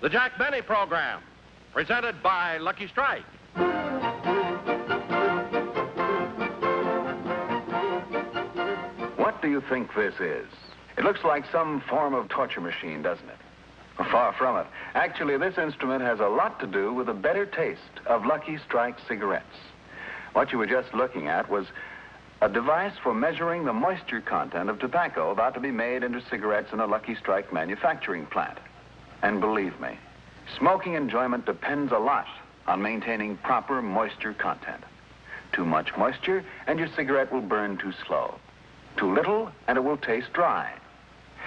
The Jack Benny Program, presented by Lucky Strike. What do you think this is? It looks like some form of torture machine, doesn't it? Far from it. Actually, this instrument has a lot to do with the better taste of Lucky Strike cigarettes. What you were just looking at was a device for measuring the moisture content of tobacco about to be made into cigarettes in a Lucky Strike manufacturing plant. And believe me, smoking enjoyment depends a lot on maintaining proper moisture content. Too much moisture, and your cigarette will burn too slow. Too little, and it will taste dry.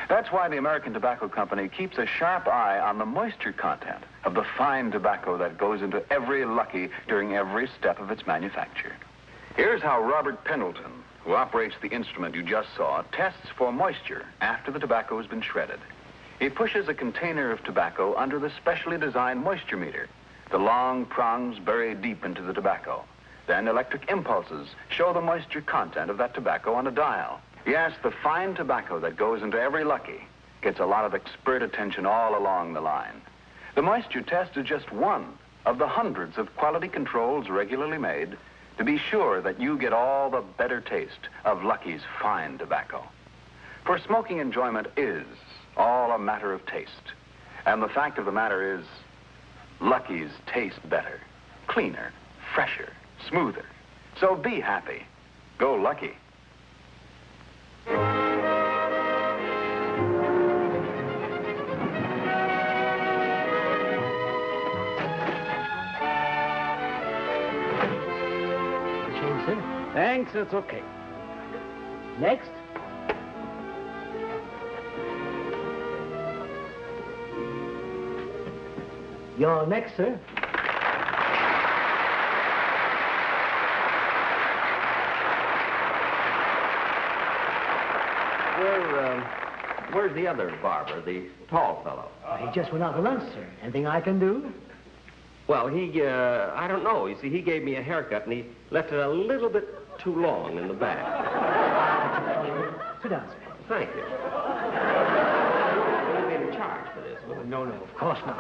That's why the American Tobacco Company keeps a sharp eye on the moisture content of the fine tobacco that goes into every Lucky during every step of its manufacture. Here's how Robert Pendleton, who operates the instrument you just saw, tests for moisture after the tobacco has been shredded. He pushes a container of tobacco under the specially designed moisture meter, the long prongs buried deep into the tobacco. Then electric impulses show the moisture content of that tobacco on a dial. Yes, the fine tobacco that goes into every Lucky gets a lot of expert attention all along the line. The moisture test is just one of the hundreds of quality controls regularly made to be sure that you get all the better taste of Lucky's fine tobacco. For smoking enjoyment is all a matter of taste. And the fact of the matter is, Lucky's taste better, cleaner, fresher, smoother. So be happy. Go Lucky. Thanks, that's okay. Next. You're next, sir. Where's the other barber, the tall fellow? He just went out to lunch, sir. Anything I can do? Well, I don't know. You see, he gave me a haircut, and he left it a little bit too long in the back. Sit down, sir. Thank you. Will you be in charge for this? Will it? No, of course not.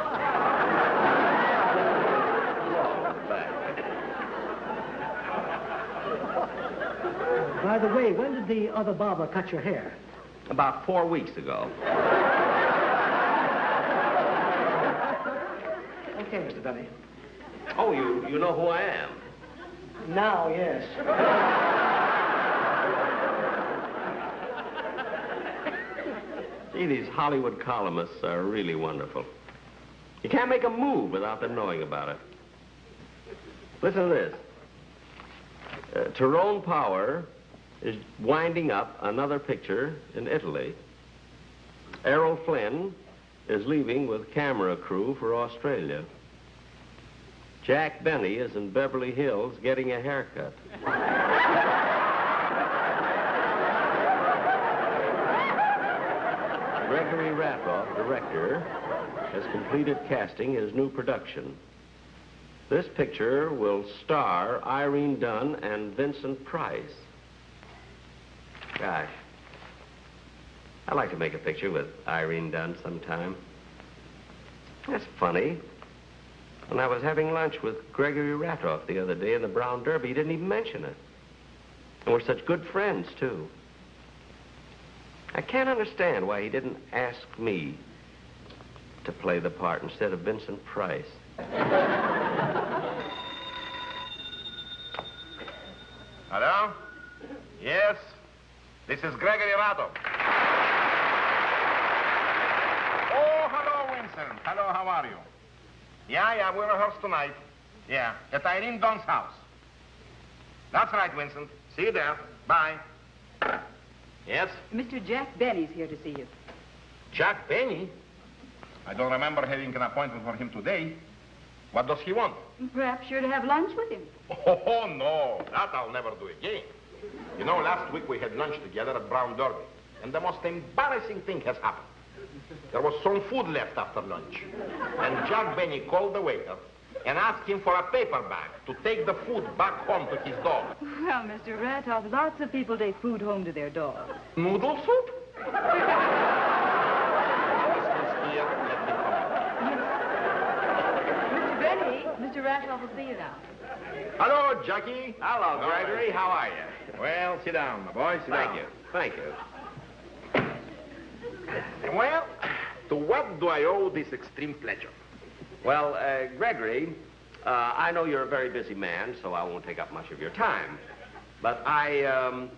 By the way, when did the other barber cut your hair? About 4 weeks ago. Okay, Mr. Dunne. Oh, you know who I am? Now, yes. Gee, these Hollywood columnists are really wonderful. You can't make a move without them knowing about it. Listen to this. Tyrone Power is winding up another picture in Italy. Errol Flynn is leaving with camera crew for Australia. Jack Benny is in Beverly Hills getting a haircut. Gregory Ratoff, director, has completed casting his new production. This picture will star Irene Dunne and Vincent Price. Gosh, I'd like to make a picture with Irene Dunne sometime. That's funny. When I was having lunch with Gregory Ratoff the other day in the Brown Derby, he didn't even mention it. And we're such good friends, too. I can't understand why he didn't ask me to play the part instead of Vincent Price. Hello? Yes? This is Gregory Ratoff. Oh, hello, Vincent. Hello, how are you? Yeah, we rehearse tonight. Yeah, at Irene Dunne's house. That's right, Vincent. See you there. Bye. Yes? Mr. Jack Benny's here to see you. Jack Benny? I don't remember having an appointment for him today. What does he want? Perhaps you're to have lunch with him. Oh, no. That I'll never do again. You know, last week we had lunch together at Brown Derby, and the most embarrassing thing has happened. There was some food left after lunch, and Jack Benny called the waiter and asked him for a paper bag to take the food back home to his dog. Well, Mr. Ratoff, lots of people take food home to their dogs. Noodle soup? Here, let me come in. Mr. Ratoff will see you now. Hello, Jackie. Hello, Gregory. How are you? Well, sit down, my boy. Sit down. Thank you. Well, to what do I owe this extreme pleasure? Well, Gregory, I know you're a very busy man, so I won't take up much of your time. But I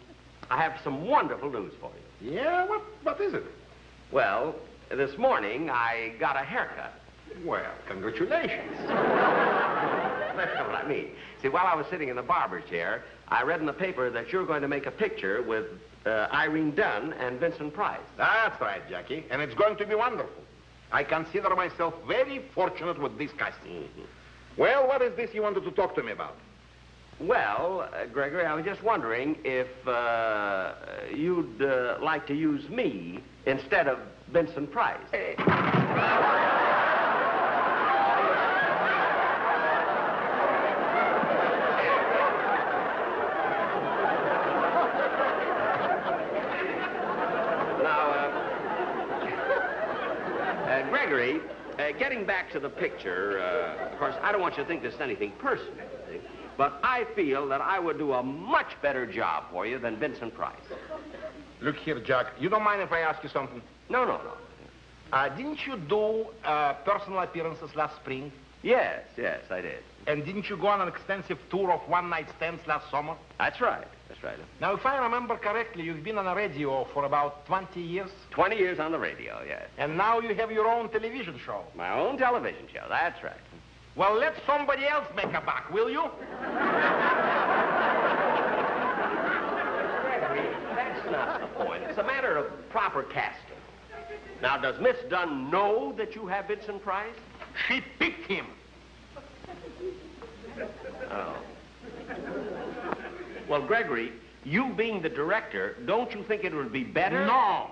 have some wonderful news for you. Yeah, what is it? Well, this morning I got a haircut. Well, congratulations. That's what I mean. See, while I was sitting in the barber chair, I read in the paper that you're going to make a picture with Irene Dunne and Vincent Price. That's right, Jackie, and it's going to be wonderful. I consider myself very fortunate with this casting. Well, what is this you wanted to talk to me about? Well, Gregory, I was just wondering if you'd like to use me instead of Vincent Price. Gregory, getting back to the picture, of course, I don't want you to think this is anything personal, but I feel that I would do a much better job for you than Vincent Price. Look here, Jack, you don't mind if I ask you something? No. Didn't you do personal appearances last spring? Yes, I did. And didn't you go on an extensive tour of one-night stands last summer? That's right. Now, if I remember correctly, you've been on the radio for about 20 years? 20 years on the radio, yes. And now you have your own television show? My own television show, that's right. Well, let somebody else make a buck, will you? That's not the point. It's a matter of proper casting. Now, does Miss Dunne know that you have Vincent Price? She picked him. Oh. Well, Gregory, you being the director, don't you think it would be better? No.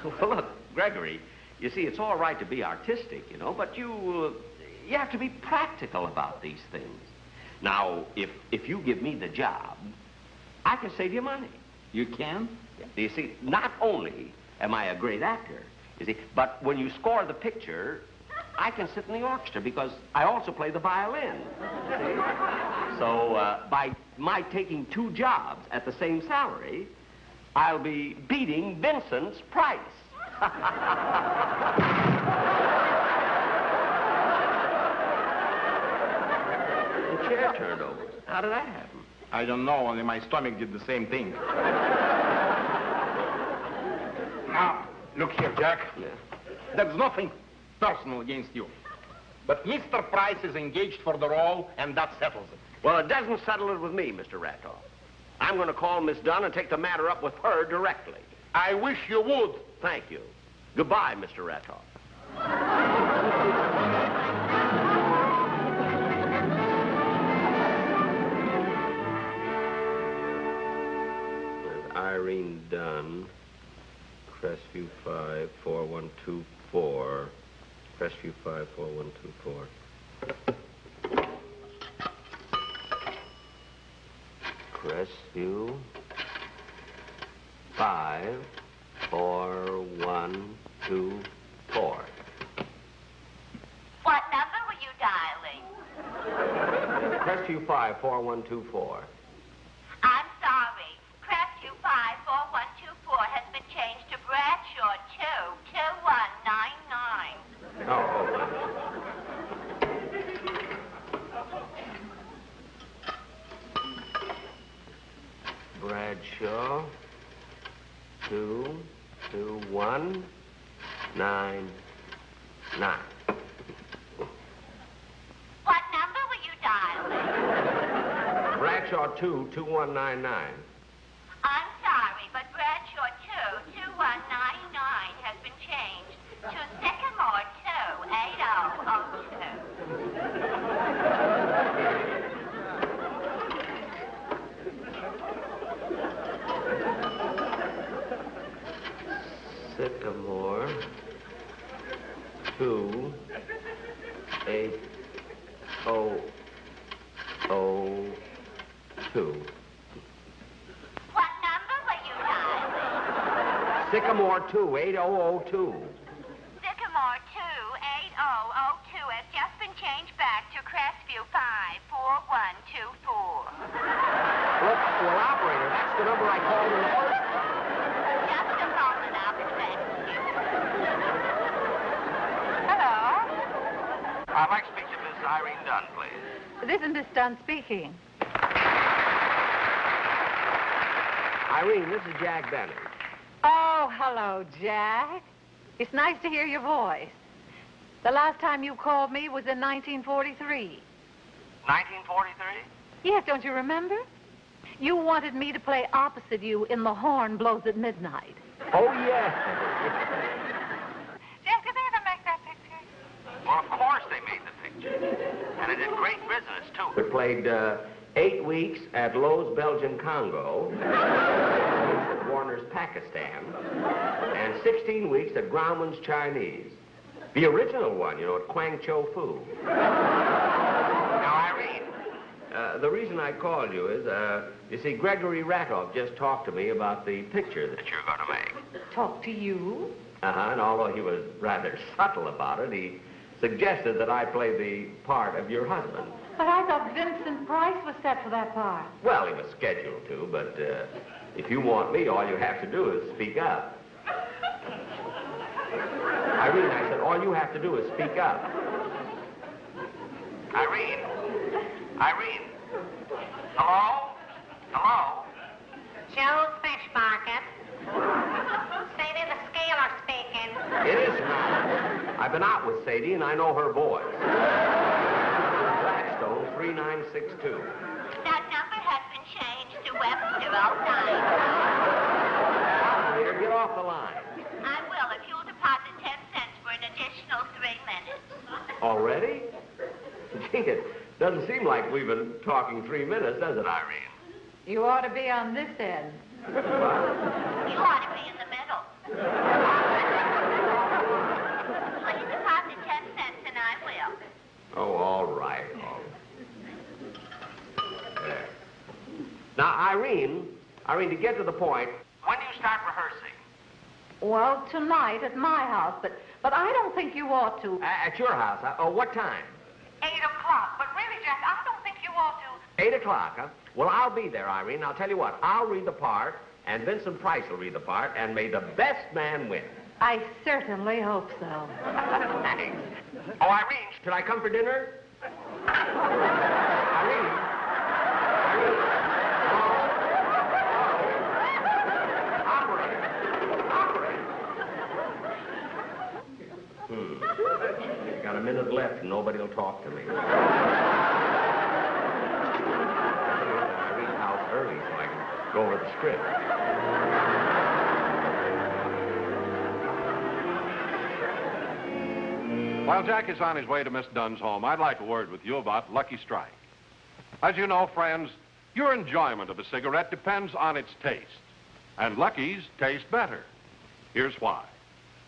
Well, look, Gregory, you see, it's all right to be artistic, but you have to be practical about these things. Now, if you give me the job, I can save you money. You can? You see, not only am I a great actor, you see, but when you score the picture, I can sit in the orchestra because I also play the violin. See? So by my taking 2 jobs at the same salary, I'll be beating Vincent's Price. The chair turned over. How did that happen? I don't know, only my stomach did the same thing. Now, look here, Jack. Yeah. There's nothing personal against you. But Mr. Price is engaged for the role, and that settles it. Well, it doesn't settle it with me, Mr. Ratoff. I'm going to call Miss Dunne and take the matter up with her directly. I wish you would. Thank you. Goodbye, Mr. Ratoff. There's Irene Dunne, Crestview 5, 4124. Crestview 5, 4124. Crestview 5, 4124. What number were you dialing? Crestview 5, 4124. I'm sorry. Crestview 5, 4124 has been changed to Bradshaw 2, 2199. Oh. Bradshaw 22199. What number were you dialing? Bradshaw 22199. I'm sorry, but Bradshaw 2, 2199 has been changed to Sycamore 2, 8002. Sycamore 28002. What number were you dialing? Sycamore 28002. Sycamore 2, Well, operator, that's the number I called in the first. Just a moment, I'll connect you. Hello? I'd like to speak to Miss Irene Dunne, please. This is Miss Dunne speaking. Irene, this is Jack Benny. Oh, hello, Jack. It's nice to hear your voice. The last time you called me was in 1943. 1943? Yes, don't you remember? You wanted me to play opposite you in The Horn Blows at Midnight. Oh, yes. Jack, did they ever make that picture? Well, of course they made the picture. And it did great business, too. We played 8 weeks at Lowe's Belgian Congo, 8 weeks at Warner's Pakistan, and 16 weeks at Grauman's Chinese. The original one, at Kwang Cho Fu. Now, Irene, the reason I called you is, you see, Gregory Ratoff just talked to me about the picture that you're going to make. Talk to you? Uh-huh, and although he was rather subtle about it, he suggested that I play the part of your husband. But I thought Vincent Price was set for that part. Well, he was scheduled to, but if you want me, all you have to do is speak up. Irene, I said, all you have to do is speak up. Irene? Irene? Hello? Hello? Joe's Fish Market. Sadie the Scaler speaking. It is not. I've been out with Sadie, and I know her voice. Blackstone 3962. That number has been changed to Webster 09. Operator, get off the line. I will if you'll deposit 10 cents for an additional 3 minutes. Already? Gee, it doesn't seem like we've been talking 3 minutes, does it, Irene? You ought to be on this end. What? You ought to be in the middle. Please deposit 10 cents and I will. Oh, all right. There. Now, Irene, to get to the point, when do you start rehearsing? Well, tonight at my house, but I don't think you ought to. At your house, huh? Oh, what time? 8 o'clock. But really, Jack, I don't think you ought to. 8 o'clock, huh? Well, I'll be there, Irene. I'll tell you what, I'll read the part, and Vincent Price will read the part, and may the best man win. I certainly hope so. Thanks. Oh, Irene, should I come for dinner? Irene? Got a minute left and nobody will talk to me. I read house early so I can go over the script. While Jack is on his way to Miss Dunne's home, I'd like a word with you about Lucky Strike. As you know, friends, your enjoyment of a cigarette depends on its taste. And Lucky's taste better. Here's why.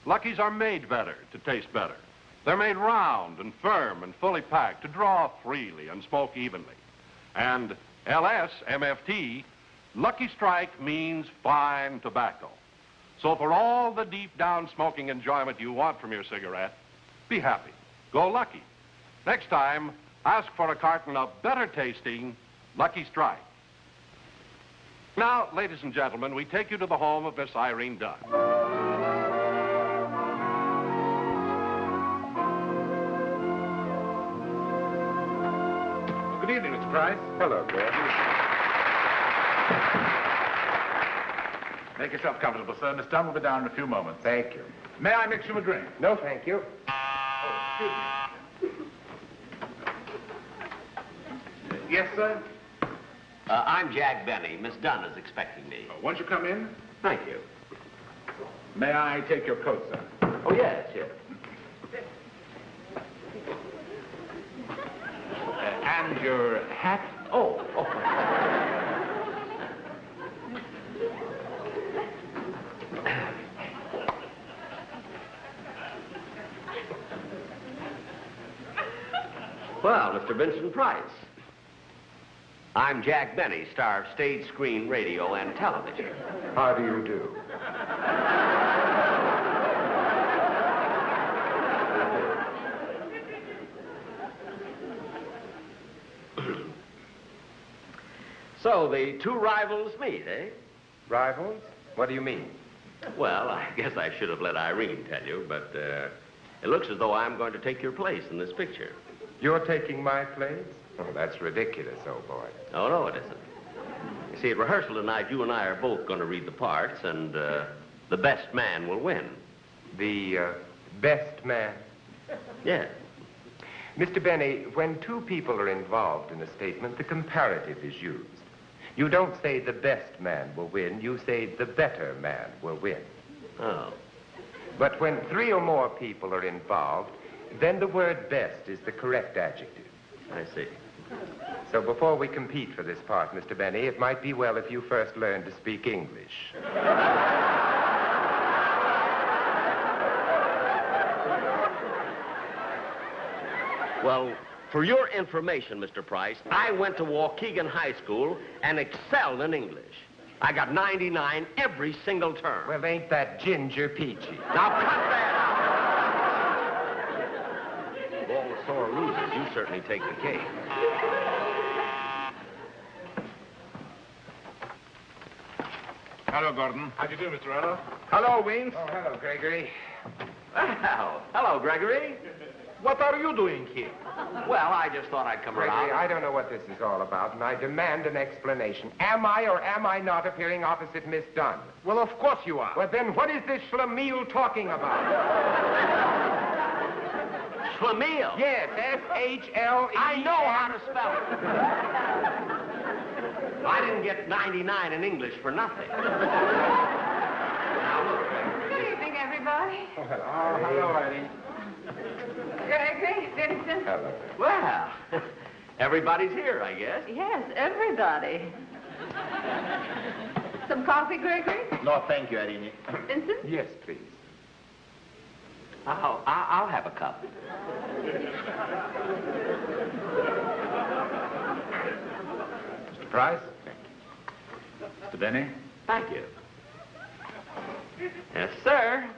Lucky's are made better to taste better. They're made round and firm and fully packed to draw freely and smoke evenly. And LS, MFT, Lucky Strike means fine tobacco. So for all the deep down smoking enjoyment you want from your cigarette, be happy. Go Lucky. Next time, ask for a carton of better tasting Lucky Strike. Now, ladies and gentlemen, we take you to the home of Miss Irene Dunne. Good evening, Mr. Price. Hello, Greg. Make yourself comfortable, sir. Miss Dunne will be down in a few moments. Thank you. May I mix you a drink? No, thank you. Excuse me. Yes, sir? I'm Jack Benny. Miss Dunne is expecting me. Won't you come in? Thank you. May I take your coat, sir? Oh, yes, yes. And your hat? Oh. Well, Mr. Vincent Price. I'm Jack Benny, star of stage, screen, radio, and television. How do you do? So, So the two rivals meet, eh? Rivals? What do you mean? Well, I guess I should have let Irene tell you, but it looks as though I'm going to take your place in this picture. You're taking my place? Oh, that's ridiculous, old boy. Oh, no, it isn't. You see, at rehearsal tonight, you and I are both going to read the parts, and the best man will win. The best man? Yes. Mr. Benny, when two people are involved in a statement, the comparative is used. You don't say the best man will win, you say the better man will win. Oh. But when three or more people are involved, then the word best is the correct adjective. I see. So before we compete for this part, Mr. Benny, it might be well if you first learn to speak English. Well, for your information, Mr. Price, I went to Waukegan High School and excelled in English. I got 99 every single term. Well, ain't that ginger peachy? Now, cut that out! Of all the sore losers, you certainly take the cake. Hello, Gordon. How do you do, Mr. Ello? Hello, Wins. Oh, hello, Gregory. Well, hello, Gregory. What are you doing here? Well, I just thought I'd come Gregory, around. I don't know what this is all about, and I demand an explanation. Am I or am I not appearing opposite Miss Dunne? Well, of course you are. Well, then what is this schlemiel talking about? Schlemiel? Yes, S-H-L-E. I know how to spell it. I didn't get 99 in English for nothing. Good evening, everybody. Oh, hello, Irene. Gregory, Vincent. Hello. Well, everybody's here, I guess. Yes, everybody. Some coffee, Gregory? No, thank you, Irene. Vincent? Yes, please. I'll have a cup. Mr. Price? Mr. Benny? Thank you. Yes, sir.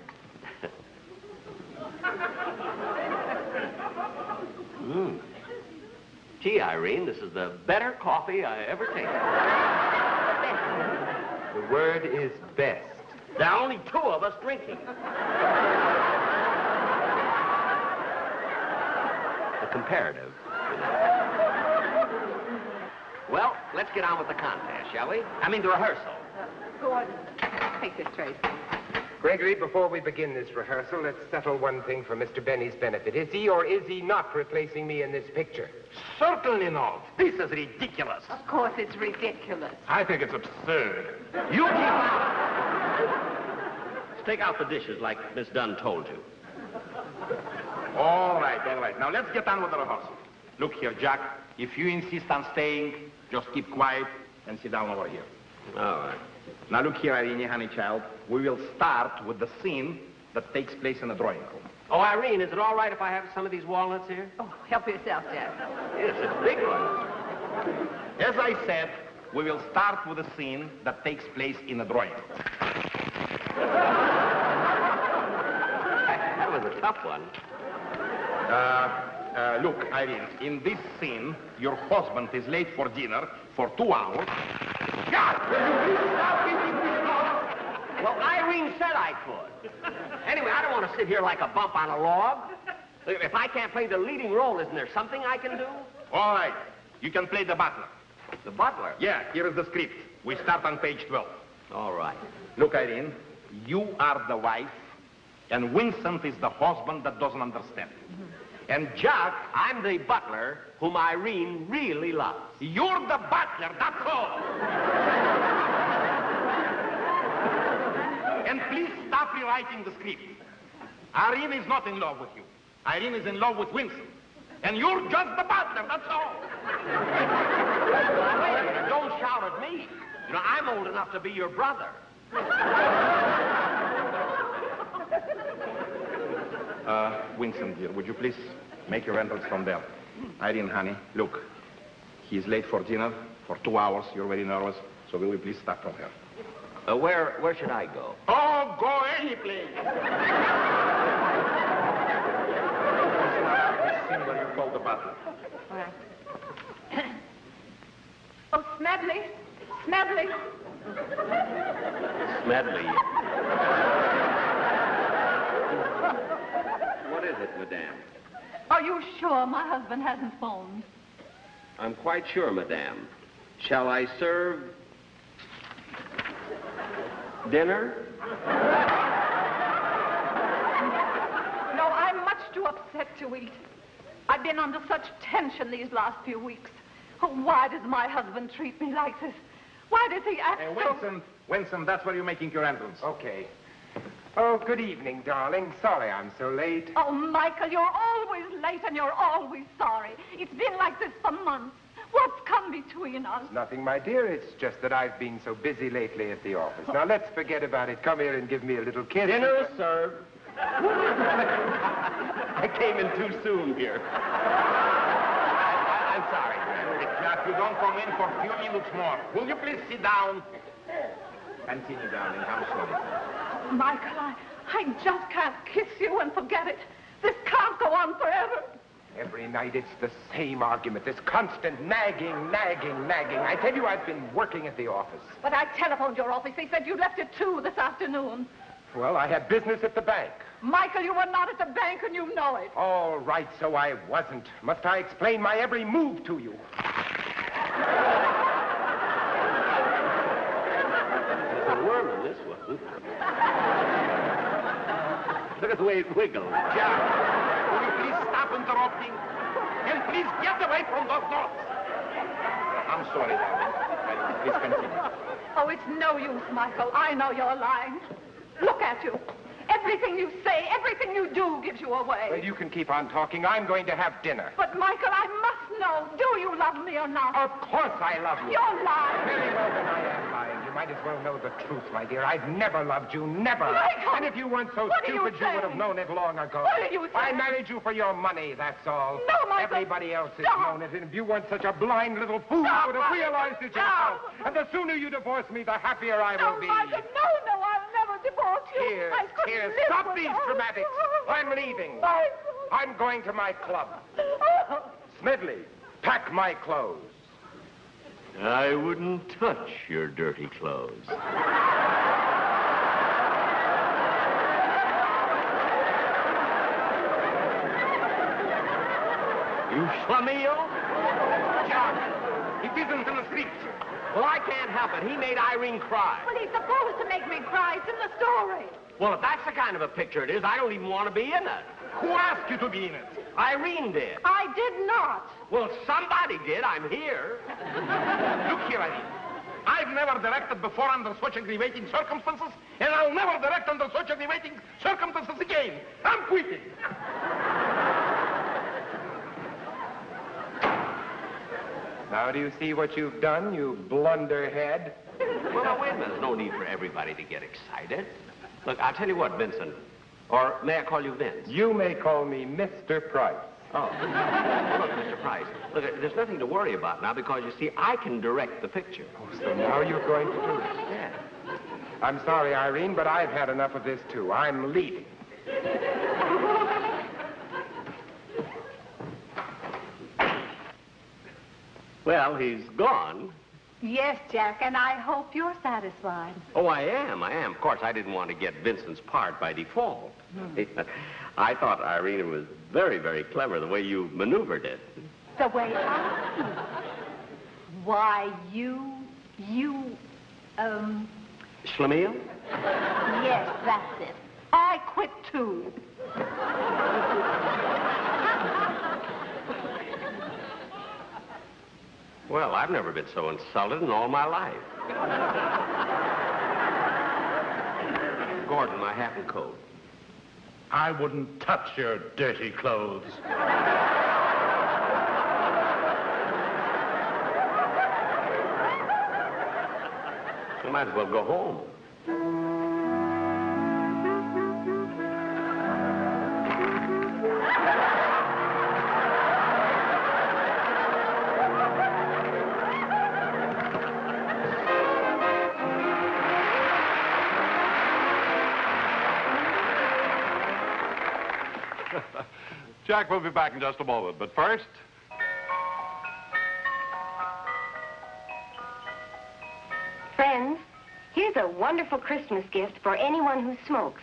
Gee, Irene, this is the better coffee I ever tasted. The word is best. There are only two of us drinking. The comparative. Well, let's get on with the contest, shall we? I mean, the rehearsal. Go on. Take this, Tracy. Gregory, before we begin this rehearsal, let's settle one thing for Mr. Benny's benefit. Is he or is he not replacing me in this picture? Certainly not. This is ridiculous. Of course, it's ridiculous. I think it's absurd. You keep out. Let's take out the dishes like Miss Dunne told you. All right, all right. Now let's get on with the rehearsal. Look here, Jack. If you insist on staying, just keep quiet and sit down over here. All right. Now look here, Irene, honey child. We will start with the scene that takes place in the drawing room. Oh, Irene, is it all right if I have some of these walnuts here? Oh, help yourself, Jack. Yes, it's big ones. As I said, we will start with the scene that takes place in the drawing room. That was a tough one. Look, Irene, in this scene, your husband is late for dinner for 2 hours. God, will you please stop beating me off? Well, Irene said I could. Anyway, I don't want to sit here like a bump on a log. If I can't play the leading role, isn't there something I can do? All right, you can play the butler. The butler? Yeah, here is the script. We start on page 12. All right. Look, Irene, you are the wife, and Vincent is the husband that doesn't understand. And Jack, I'm the butler whom Irene really loves. you're the butler, that's all. And please stop rewriting the script. Irene is not in love with you. Irene is in love with Vincent. And you're just the butler, that's all. Wait a minute, don't shout at me. You know, I'm old enough to be your brother. Vincent, dear, would you please make your entrance from there? Irene, honey, look. He's late for dinner for 2 hours. You're very nervous, so will you please start from here? Where should I go? Oh, go any place. Scene where you call the butler. All right. Oh, Smedley, Smedley. Smedley. What is it, madame? Are you sure my husband hasn't phoned? I'm quite sure, madame. Shall I serve dinner? No, I'm much too upset to eat. I've been under such tension these last few weeks. Oh, why does my husband treat me like this? Why does he act so... Winston, that's where you're making your entrance. Okay. Oh, good evening, darling. Sorry I'm so late. Oh, Michael, you're always late and you're always sorry. It's been like this for months. What's come between us? Nothing, my dear. It's just that I've been so busy lately at the office. Now, let's forget about it. Come here and give me a little kiss. Dinner is served. I came in too soon here. I'm sorry. Jack, you don't come in for a few minutes more. Will you please sit down? Continue, darling. I'm sorry. Michael, I just can't kiss you and forget it. This can't go on forever. Every night it's the same argument, this constant nagging. I tell you, I've been working at the office. But I telephoned your office. They said you left at 2 this afternoon. Well, I had business at the bank. Michael, you were not at the bank and you know it. All right, so I wasn't. Must I explain my every move to you? There's a worm in this one. Look at the way it wiggles. Jack, will you please stop interrupting? And please get away from those notes. I'm sorry, darling. Please continue. Oh, it's no use, Michael. I know you're lying. Look at you. Everything you say, everything you do gives you away. Well, you can keep on talking. I'm going to have dinner. But, Michael, I must know. Do you love me or not? Of course I love you. You're lying. Very well, then I am lying. You might as well know the truth, my dear. I've never loved you, never. Michael! And if you weren't so stupid, you would have known it long ago. What are you saying? I married you for your money, that's all. No, Michael. Everybody else has Stop. known it. And if you weren't such a blind little fool, Stop, you would have Michael. realized it yourself. And the sooner you divorce me, the happier I will be. Michael, no, I'll never divorce you. Here, I couldn't here, live stop without these you. dramatics. I'm leaving. Michael. I'm going to my club. Smedley, pack my clothes. I wouldn't touch your dirty clothes. You schlemiel? Jack, it isn't in the street. Well, I can't help it. He made Irene cry. Well, he's supposed to make me cry. It's in the story. Well, if that's the kind of a picture it is, I don't even want to be in it. Who asked you to be in it? Irene did. I did not. Well, somebody did. I'm here. Look here, Irene. I've never directed before under such aggravating circumstances, and I'll never direct under such aggravating circumstances again. I'm quitting. Now, do you see what you've done, you blunderhead? Well, now, wait a minute. There's no need for everybody to get excited. Look, I'll tell you what, Vincent. Or may I call you Vince? You may call me Mr. Price. Oh. Well, look, Mr. Price, look, there's nothing to worry about now because, you see, I can direct the picture. Oh, so now you're going to do it? Yeah. I'm sorry, Irene, but I've had enough of this, too. I'm leaving. Well, he's gone. Yes, Jack, and I hope you're satisfied. Oh, I am. Of course, I didn't want to get Vincent's part by default. I thought, Irene, it was very, very clever the way you maneuvered it. The way I... Why, you... Schlemiel? Yes, that's it. I quit, too. Well, I've never been so insulted in all my life. Gordon, my hat and coat. I wouldn't touch your dirty clothes. You might as well go home. Jack will be back in just a moment, but first... Friends, here's a wonderful Christmas gift for anyone who smokes,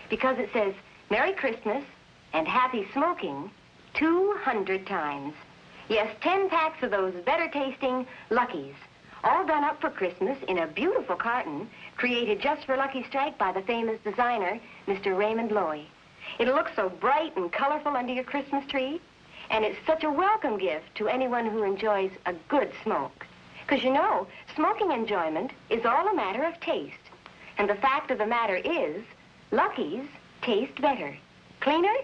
because it says, Merry Christmas and Happy Smoking 200 times. Yes, 10 packs of those better-tasting Luckies, all done up for Christmas in a beautiful carton created just for Lucky Strike by the famous designer, Mr. Raymond Loewy. It'll look so bright and colorful under your Christmas tree, and it's such a welcome gift to anyone who enjoys a good smoke. Because, you know, smoking enjoyment is all a matter of taste. And the fact of the matter is, Luckies taste better. Cleaner,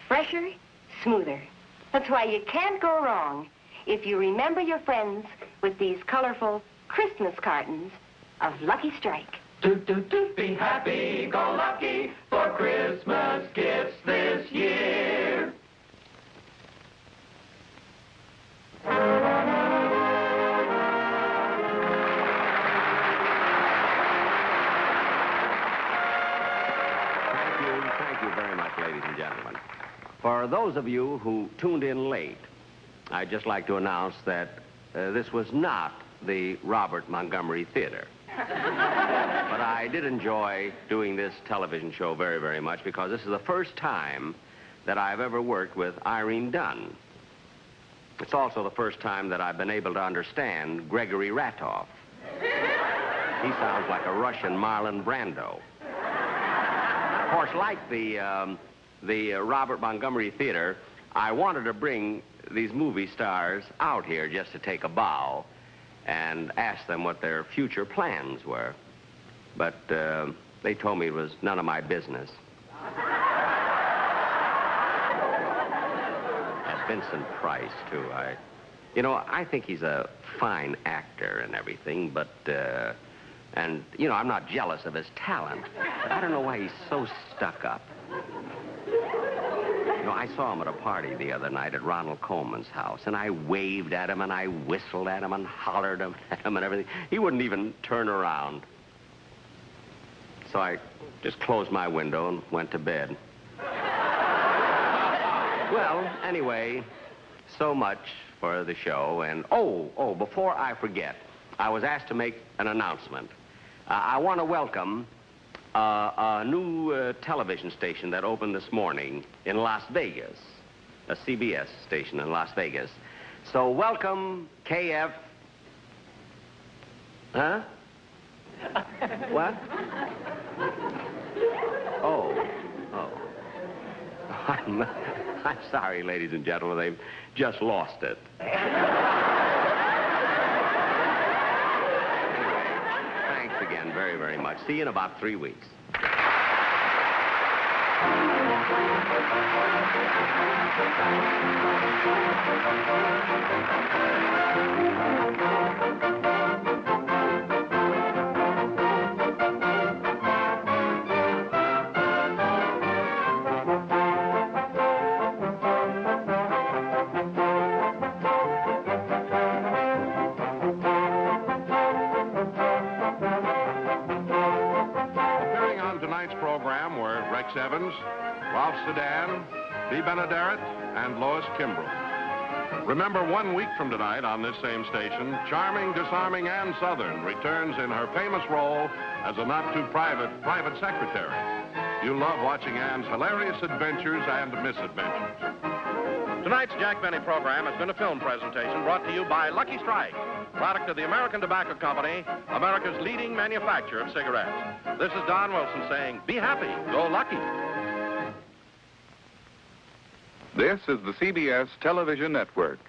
fresher, smoother. That's why you can't go wrong if you remember your friends with these colorful Christmas cartons of Lucky Strike. Be happy, go lucky for Christmas gifts this year. Thank you very much, ladies and gentlemen. For those of you who tuned in late, I'd just like to announce that this was not the Robert Montgomery Theater. But I did enjoy doing this television show very, very much because this is the first time that I've ever worked with Irene Dunne. It's also the first time that I've been able to understand Gregory Ratoff. He sounds like a Russian Marlon Brando. Of course, like the Robert Montgomery Theater, I wanted to bring these movie stars out here just to take a bow and ask them what their future plans were. But they told me it was none of my business. And Vincent Price, too. I think he's a fine actor and everything, but, I'm not jealous of his talent. But I don't know why he's so stuck up. I saw him at a party the other night at Ronald Coleman's house, and I waved at him, and I whistled at him, and hollered at him and everything. He wouldn't even turn around. So I just closed my window and went to bed. Well, anyway, so much for the show. And, before I forget, I was asked to make an announcement. I want to welcome a new television station that opened this morning in Las Vegas, a CBS station in Las Vegas. So welcome, KF... Huh? What? Oh. I'm sorry, ladies and gentlemen. They've just lost it. Again, very, very much. See you in about 3 weeks. Evans, Ralph Sedan, Bea Benaderet, and Lois Kimbrough. Remember, 1 week from tonight on this same station, charming, disarming Ann Sothern returns in her famous role as a not-too-private secretary. You'll love watching Ann's hilarious adventures and misadventures. Tonight's Jack Benny program has been a film presentation brought to you by Lucky Strike, product of the American Tobacco Company, America's leading manufacturer of cigarettes. This is Don Wilson saying, be happy, go lucky. This is the CBS Television Network.